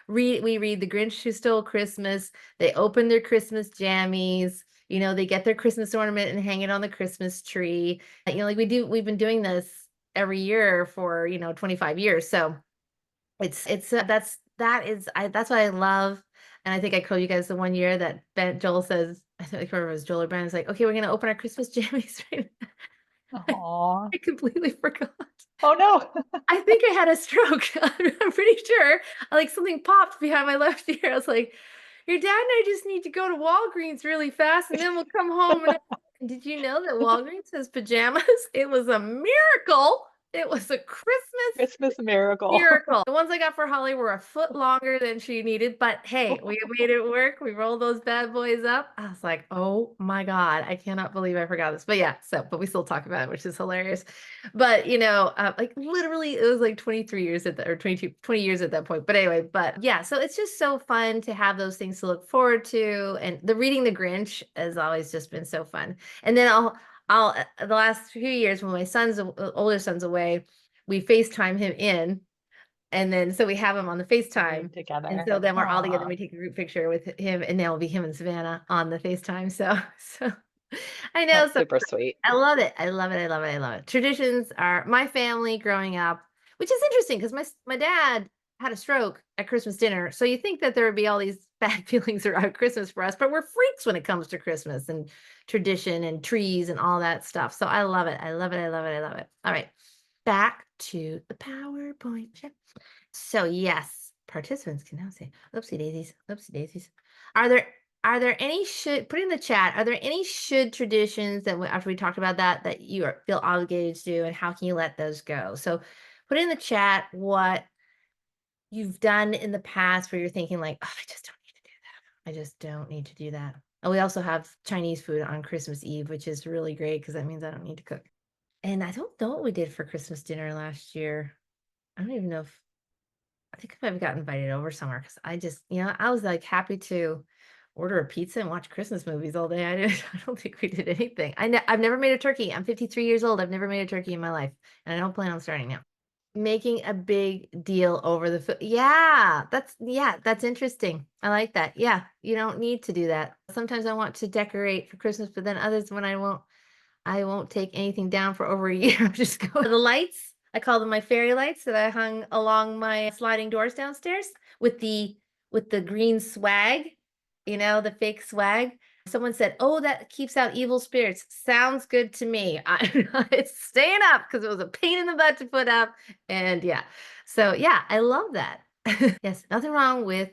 we read The Grinch Who Stole Christmas. They open their Christmas jammies. They get their Christmas ornament and hang it on the Christmas tree. Like we've been doing this every year for 25 years. So that's what I love. And I think I told you guys the one year that Joel says, I think it was Joel or Ben is like, okay, we're gonna open our Christmas jammies right now. Oh, I completely forgot. oh no. I think I had a stroke. I'm pretty sure. Like something popped behind my left ear. I was like, your dad and I just need to go to Walgreens really fast and then we'll come home. And did you know that Walgreens has pajamas? It was a miracle. It was a Christmas Christmas miracle. miracle. The ones I got for Holly were a foot longer than she needed, but hey, we made it work. We rolled those bad boys up. I was like, oh my God, I cannot believe I forgot this. But yeah, but we still talk about it, which is hilarious. But like literally it was like 23 years at that, or 22, 20 years at that point. But anyway, but yeah, so it's just so fun to have those things to look forward to. And the reading The Grinch has always just been so fun. And then the last few years when my older son's away, we FaceTime him in. And then so we have him on the FaceTime. And Together. so then we're all together. Aw, We take a group picture with him, and then it'll be him and Savannah on the FaceTime. So I know. that's So super sweet. I love it. I love it. I love it. I love it. Traditions are my family growing up, which is interesting because my dad had a stroke at Christmas dinner. So you think that there would be all these bad feelings around Christmas for us, but we're freaks when it comes to Christmas and tradition and trees and all that stuff. So I love it. I love it. I love it. I love it. All right. Back to the PowerPoint. So yes, participants can now say, oopsie daisies, oopsie daisies. Are there any put in the chat, are there any should traditions that after we talked about that you feel obligated to do, and how can you let those go? So put in the chat what you've done in the past where you're thinking like, oh, I just don't need to do that. I just don't need to do that. And we also have Chinese food on Christmas Eve, which is really great because that means I don't need to cook. And I don't know what we did for Christmas dinner last year. I don't even know if I think I might have got invited over somewhere because I just, I was like happy to order a pizza and watch Christmas movies all day. I don't think we did anything. I've never made a turkey. I'm 53 years old. I've never made a turkey in my life, and I don't plan on starting now. Making a big deal over the food. Yeah, that's interesting. I like that. Yeah, you don't need to do that. Sometimes I want to decorate for Christmas, but then others when I won't take anything down for over a year. I'm just going the lights. I call them my fairy lights that I hung along my sliding doors downstairs with the green swag, the fake swag. Someone said, "Oh, that keeps out evil spirits." Sounds good to me. It's staying up because it was a pain in the butt to put up. And yeah. So yeah, I love that. Yes, nothing wrong with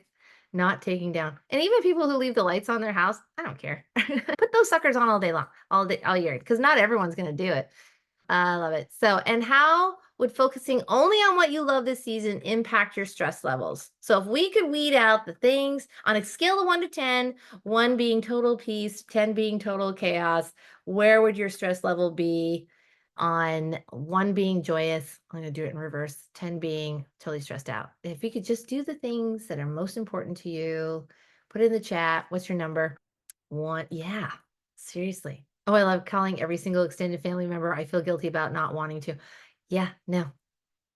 not taking down. And even people who leave the lights on their house, I don't care. Put those suckers on all day long, all day, all year, because not everyone's going to do it. I love it. So, and how would focusing only on what you love this season impact your stress levels? So if we could weed out the things on a scale of 1 to 10, 1 being total peace, 10 being total chaos, where would your stress level be? On 1 being joyous, I'm going to do it in reverse, 10 being totally stressed out. If you could just do the things that are most important to you, put it in the chat. What's your number? 1. Yeah, seriously. Oh, I love calling every single extended family member I feel guilty about not wanting to. Yeah, no,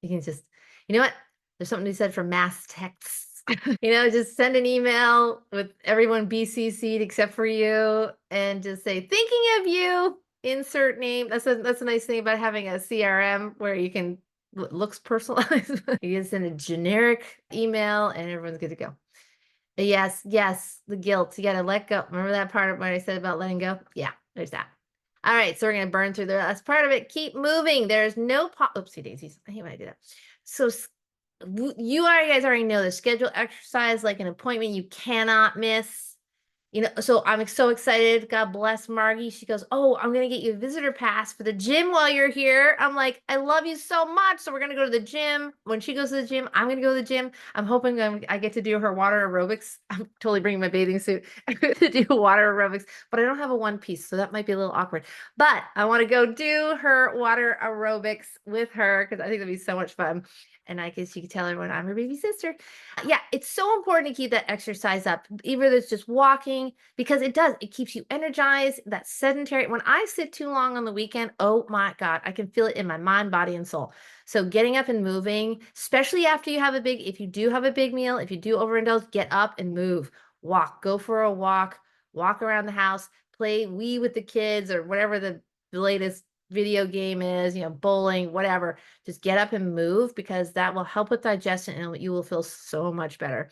you can just, you know what? There's something to be said for mass texts. Just send an email with everyone BCC'd except for you and just say, thinking of you, insert name. That's a nice thing about having a CRM where you can, looks personalized. You can send a generic email and everyone's good to go. Yes, the guilt. You got to let go. Remember that part of what I said about letting go? Yeah, there's that. All right, so we're going to burn through the last part of it. Keep moving. There's no oopsie daisies. I hate when I do that. So you guys already know the schedule exercise like an appointment you cannot miss. So I'm so excited. God bless Margie. She goes, "Oh, I'm going to get you a visitor pass for the gym while you're here." I'm like, "I love you so much." So we're going to go to the gym. When she goes to the gym, I'm going to go to the gym. I'm hoping I get to do her water aerobics. I'm totally bringing my bathing suit to do water aerobics, but I don't have a one piece, so that might be a little awkward. But I want to go do her water aerobics with her because I think that'd be so much fun. And I guess you can tell everyone I'm her baby sister. Yeah, it's so important to keep that exercise up, either it's just walking, because it keeps you energized. That sedentary, when I sit too long on the weekend, oh my God, I can feel it in my mind, body, and soul. So getting up and moving, especially after you have if you do have a big meal, if you do overindulge, get up and move, go for a walk around the house, play Wii with the kids or whatever the latest video game is, bowling, whatever. Just get up and move because that will help with digestion and you will feel so much better.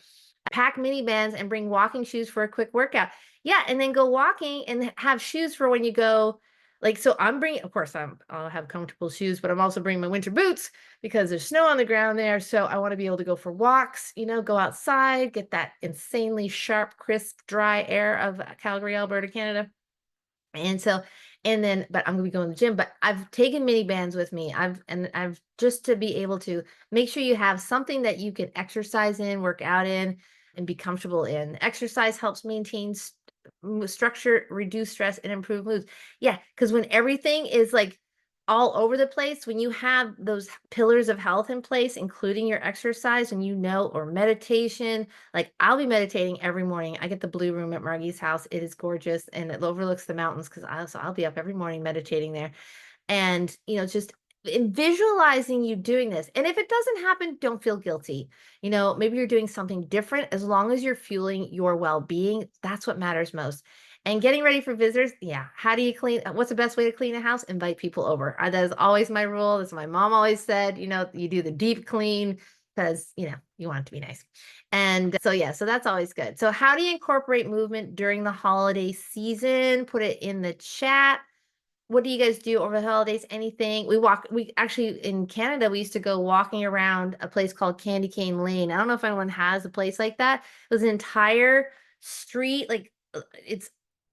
Pack mini bands and bring walking shoes for a quick workout. Yeah, and then go walking and have shoes for when you go. So I'm bringing, of course, I'll have comfortable shoes, but I'm also bringing my winter boots because there's snow on the ground there. So I want to be able to go for walks, go outside, get that insanely sharp, crisp, dry air of Calgary, Alberta, Canada. But I'm gonna be going to the gym, but I've taken mini bands with me. I've just to be able to make sure you have something that you can exercise in, work out in, and be comfortable in. Exercise helps maintain structure, reduce stress, and improve moods. Yeah, because when everything is like all over the place, when you have those pillars of health in place, including your exercise, and or meditation, like I'll be meditating every morning. I get the blue room at Margie's house. It is gorgeous and it overlooks the mountains because I'll be up every morning meditating there. And, just in visualizing you doing this. And if it doesn't happen, don't feel guilty. Maybe you're doing something different. As long as you're fueling your well-being, that's what matters most. And getting ready for visitors. Yeah. How do you clean? What's the best way to clean a house? Invite people over. That is always my rule. That's what my mom always said. You do the deep clean because, you want it to be nice. And so that's always good. So how do you incorporate movement during the holiday season? Put it in the chat. What do you guys do over the holidays? Anything? We actually in Canada, we used to go walking around a place called Candy Cane Lane. I don't know if anyone has a place like that. It was an entire street, it's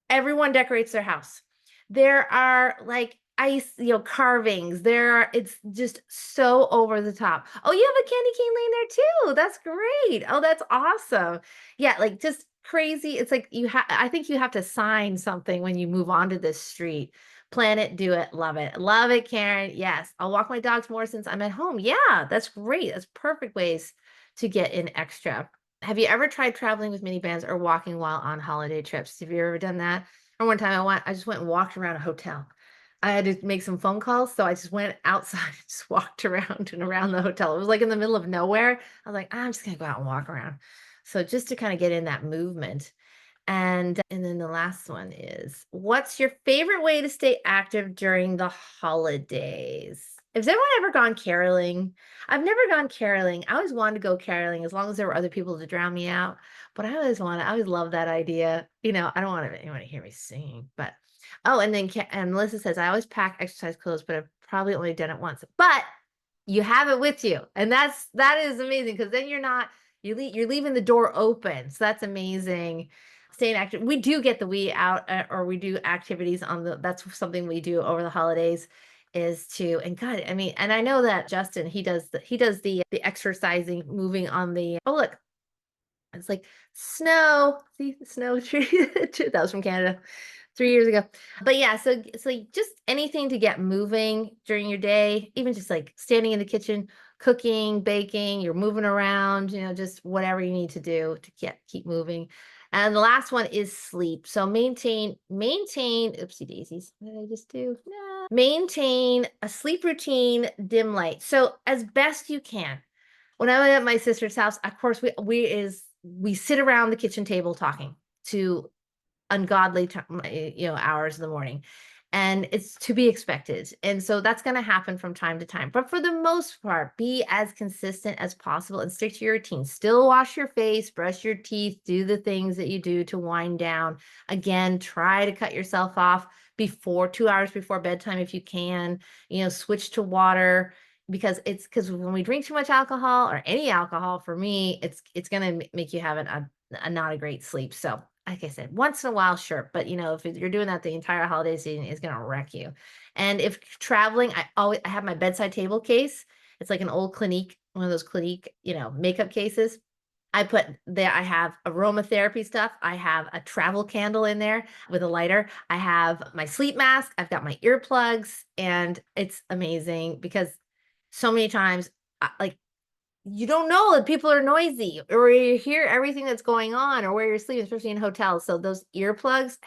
everyone decorates their house. There are like ice, carvings. It's just so over the top. Oh, you have a Candy Cane Lane there too. That's great. Oh, that's awesome. Yeah, like just crazy. It's like I think you have to sign something when you move onto this street. Plan it, do it, love it. Love it, Karen. Yes, I'll walk my dogs more since I'm at home. Yeah, that's great. That's perfect ways to get in extra. Have you ever tried traveling with minivans or walking while on holiday trips? Have you ever done that? Or one time I just went and walked around a hotel. I had to make some phone calls, so I just went outside and just walked around and around the hotel. It was like in the middle of nowhere. I was like, I'm just gonna go out and walk around. So just to kind of get in that movement. And then the last one is, what's your favorite way to stay active during the holidays? Has anyone ever gone caroling? I've never gone caroling. I always wanted to go caroling as long as there were other people to drown me out. But I always love that idea. I don't want anyone to hear me singing, but and Melissa says, I always pack exercise clothes, but I've probably only done it once. But you have it with you. And that is amazing because then you're leaving the door open. So that's amazing. Staying active. We do get the Wii out or we do activities that's something we do over the holidays and God, I mean, and I know that Justin, he does the exercising, moving on oh, look, it's like snow, see the snow tree. That was from Canada 3 years ago. But yeah, so just anything to get moving during your day, even just like standing in the kitchen, cooking, baking, you're moving around, just whatever you need to do to keep moving. And the last one is sleep. So maintain, oopsie daisies. What did I just do? No. Maintain a sleep routine, dim light. So as best you can. When I was at my sister's house, of course, we sit around the kitchen table talking to ungodly hours in the morning, and it's to be expected, and so that's going to happen from time to time, but for the most part, be as consistent as possible and stick to your routine. Still wash your face, brush your teeth, do the things that you do to wind down. Again, try to cut yourself off before 2 hours before bedtime if you can. Switch to water, because when we drink too much alcohol, or any alcohol, for me, it's going to make you have a not a great sleep. So like I said, once in a while, sure. But if you're doing that the entire holiday season, it's going to wreck you. And if traveling, I have my bedside table case. It's like an old Clinique, one of those Clinique, makeup cases. I put there, I have aromatherapy stuff. I have a travel candle in there with a lighter. I have my sleep mask. I've got my earplugs, and it's amazing because so many times, like, you don't know that people are noisy, or you hear everything that's going on, or where you're sleeping, especially in hotels. So those earplugs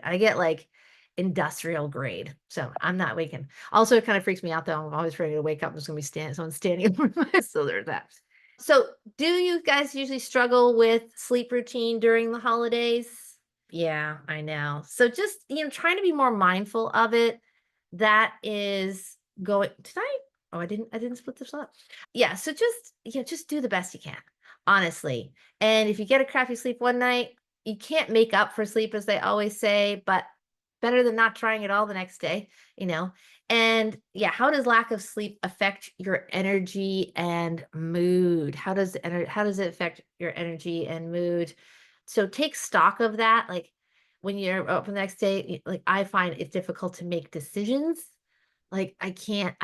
I get like industrial grade. So I'm not waking. Also, it kind of freaks me out though. I'm always ready to wake up. There's going to be someone standing over my, so there's that. So do you guys usually struggle with sleep routine during the holidays? Yeah, I know. So just, trying to be more mindful of it. That is going tonight. Oh, I didn't split this up. Yeah. So just do the best you can, honestly. And if you get a crappy sleep one night, you can't make up for sleep, as they always say, but better than not trying it all the next day, And yeah, how does lack of sleep affect your energy and mood? How does it affect your energy and mood? So take stock of that. Like when you're up the next day, like I find it's difficult to make decisions. Like I can't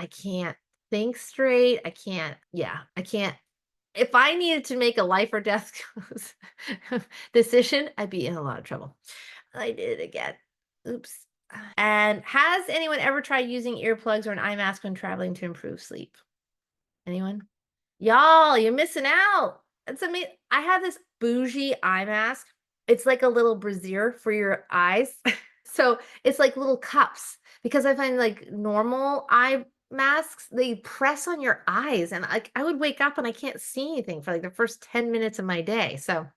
think straight. I can't. If I needed to make a life or death decision, I'd be in a lot of trouble. I did it again. Oops. And has anyone ever tried using earplugs or an eye mask when traveling to improve sleep? Anyone? Y'all, you're missing out. It's amazing. I have this bougie eye mask. It's like a little brassiere for your eyes. So it's like little cups, because I find like normal eye masks, they press on your eyes, and I would wake up and I can't see anything for like the first 10 minutes of my day. So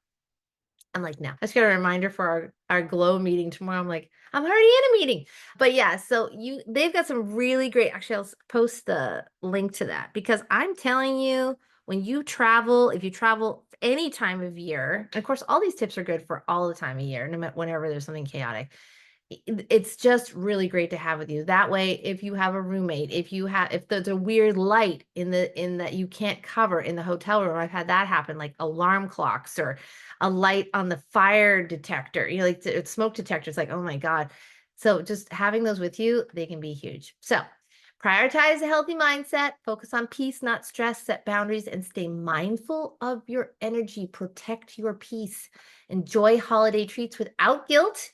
I'm like, no, let's get a reminder for our glow meeting tomorrow. I'm like, I'm already in a meeting. But yeah, so they've got some really great, actually, I'll post the link to that, because I'm telling you, when you travel, if you travel any time of year, of course, all these tips are good for all the time of year, no matter whenever there's something chaotic. It's just really great to have with you. That way, if you have a roommate, if there's a weird light in that you can't cover in the hotel room, I've had that happen, like alarm clocks or a light on the fire detector, like smoke detectors, like, oh my God. So just having those with you, they can be huge. So prioritize a healthy mindset, focus on peace, not stress, set boundaries, and stay mindful of your energy. Protect your peace. Enjoy holiday treats without guilt.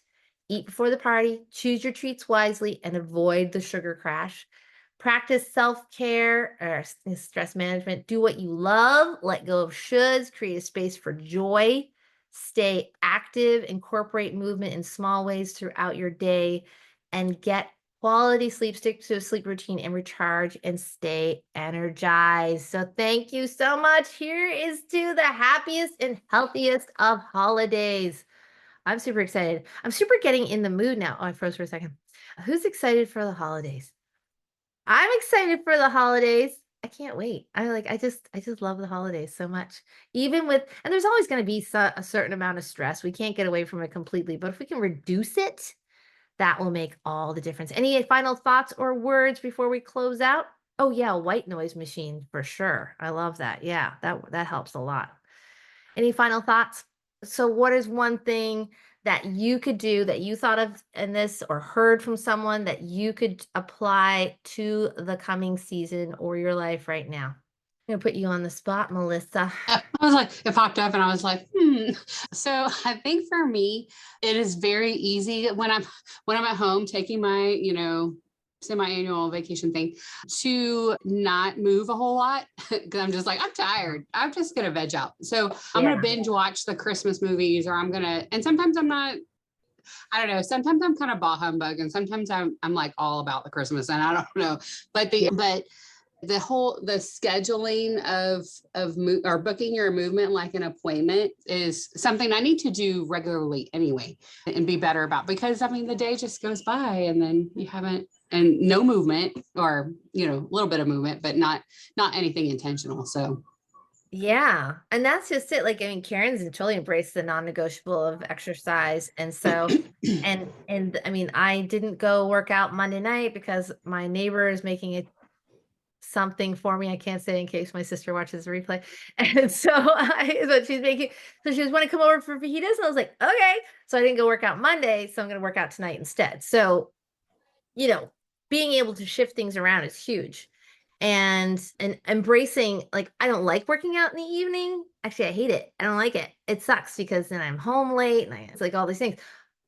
Eat before the party, choose your treats wisely, and avoid the sugar crash. Practice self-care or stress management. Do what you love, let go of shoulds, create a space for joy. Stay active, incorporate movement in small ways throughout your day, and get quality sleep. Stick to a sleep routine and recharge and stay energized. So thank you so much. Here is to the happiest and healthiest of holidays. I'm super excited. I'm super getting in the mood now. Oh, I froze for a second. Who's excited for the holidays? I'm excited for the holidays. I can't wait. I just love the holidays so much. And there's always going to be a certain amount of stress. We can't get away from it completely, but if we can reduce it, that will make all the difference. Any final thoughts or words before we close out? Oh yeah, a white noise machine for sure. I love that. Yeah, that helps a lot. Any final thoughts? So what is one thing that you could do that you thought of in this or heard from someone that you could apply to the coming season or your life right now? I'm going to put you on the spot, Melissa. I was like, it popped up and I was like, So I think for me, it is very easy when I'm at home taking my, semi-annual vacation thing, to not move a whole lot. because I'm just like, I'm tired. I'm just going to veg out. So I'm going Yeah. to binge watch the Christmas movies, or I'm going to, and sometimes I'm not, I don't know. Sometimes I'm kind of bah humbug, and sometimes I'm like all about the Christmas, and I don't know. But Yeah. the scheduling or booking your movement like an appointment is something I need to do regularly anyway, and be better about, because I mean the day just goes by and then you haven't, and no movement, or a little bit of movement, but not anything intentional. So Yeah. And that's just it. Like, I mean, Karen's totally embraced the non-negotiable of exercise. And so, and I mean, I didn't go work out Monday night because my neighbor is making it something for me. I can't say in case my sister watches the replay. And so but she's making, so she was want to come over for fajitas. And I was like, okay. So I didn't go work out Monday. So I'm going to work out tonight instead. So, being able to shift things around is huge. And embracing, like, I don't like working out in the evening. Actually, I hate it. I don't like it. It sucks because then I'm home late and it's like all these things.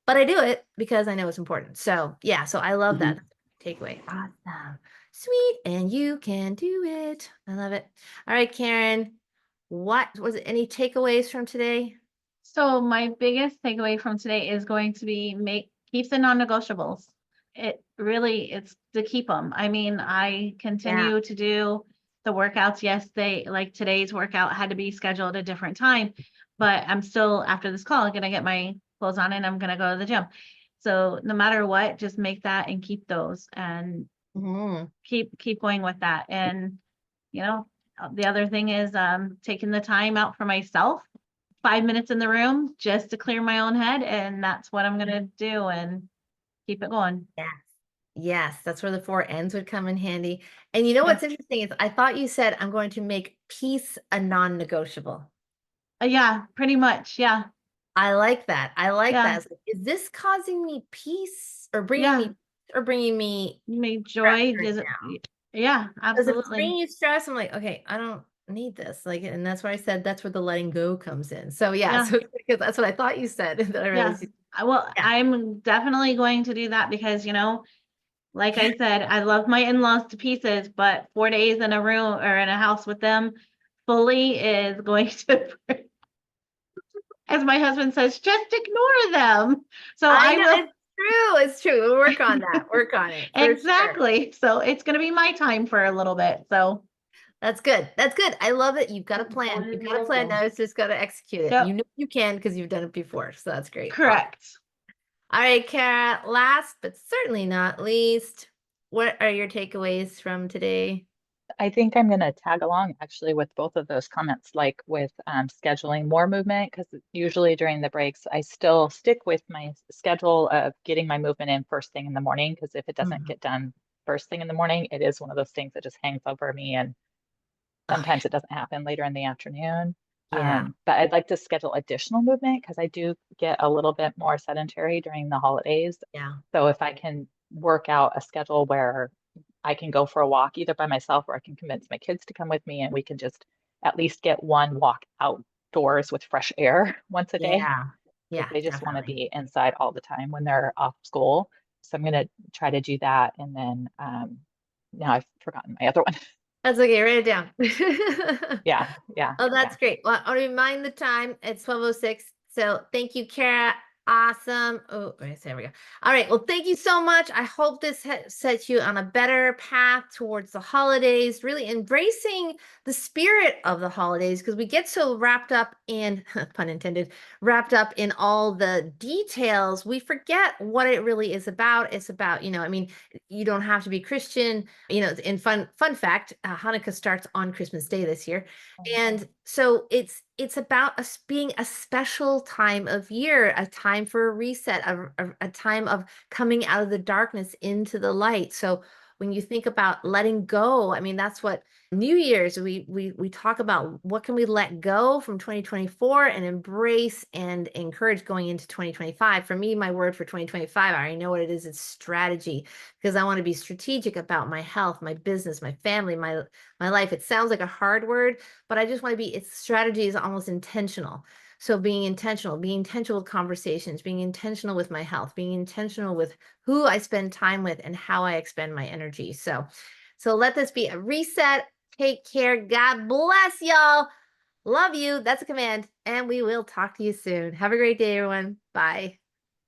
But I do it because I know it's important. So yeah, so I love that takeaway. Awesome. Sweet. And you can do it. I love it. All right, Karen. What was it? Any takeaways from today? So my biggest takeaway from today is going to be keep the non-negotiables. It's to keep them. I mean, I continue to do the workouts. Yes, like today's workout had to be scheduled at a different time, but I'm still, after this call, going to get my clothes on and I'm going to go to the gym. So no matter what, just make that and keep those, and keep going with that. And, the other thing is taking the time out for myself, 5 minutes in the room just to clear my own head. And that's what I'm going to do and keep it going. Yes. Yes. That's where the 4 ends would come in handy. And you know what's interesting is I thought you said I'm going to make peace a non-negotiable. Yeah, pretty much. Yeah. I like that. I like Yeah. that. It's like, is this causing me peace or bringing me joy? stress right now? Yeah, Because if it's absolutely. bringing you stress, I'm like, okay, I don't need this. Like, and that's why I said that's where the letting go comes in. So yeah, so because that's what I thought you said. That I realized Well, I'm definitely going to do that because, like I said, I love my in-laws to pieces, but 4 days in a room or in a house with them fully is going to, as my husband says, just ignore them. So I I know will. it's true. We'll work on that. Work on it. Exactly. Sure. So it's going to be my time for a little bit. So that's good. That's good. I love it. You've got a plan. You've got a plan. Now it's just got to execute it. Yep. You know you can because you've done it before. So that's great. Correct. All right, Kara, last but certainly not least, what are your takeaways from today? I think I'm going to tag along actually with both of those comments, like with scheduling more movement, because usually during the breaks, I still stick with my schedule of getting my movement in first thing in the morning, because if it doesn't get done first thing in the morning, it is one of those things that just hangs over me. And sometimes it doesn't happen later in the afternoon. Yeah. But I'd like to schedule additional movement because I do get a little bit more sedentary during the holidays. Yeah. So if I can work out a schedule where I can go for a walk either by myself or I can convince my kids to come with me and we can just at least get one walk outdoors with fresh air once a day. Yeah. Because Yeah. they just want to Definitely. be inside all the time when they're off school. So I'm going to try to do that. And then now I've forgotten my other one. That's okay. Write it down. Yeah. Oh, that's great. Well, I'll remind the time. It's 12:06. So thank you, Kara. Awesome. Oh, there we go. All right. Well, thank you so much. I hope this sets you on a better path towards the holidays, really embracing the spirit of the holidays, because we get so wrapped up in, pun intended, wrapped up in all the details. We forget what it really is about. It's about, I mean, you don't have to be Christian. In fun fact, Hanukkah starts on Christmas Day this year. And so it's about us being a special time of year, a time for a reset, a time of coming out of the darkness into the light. So when you think about letting go, I mean, that's what New Year's, we talk about what can we let go from 2024 and embrace and encourage going into 2025. For me, my word for 2025, I already know what it is. It's strategy, because I want to be strategic about my health, my business, my family, my life. It sounds like a hard word, but I just want to be, its strategy is almost intentional. So being intentional with conversations, being intentional with my health, being intentional with who I spend time with and how I expend my energy. So let this be a reset, Take care. God bless y'all. Love you. That's a command. And we will talk to you soon. Have a great day, everyone. Bye.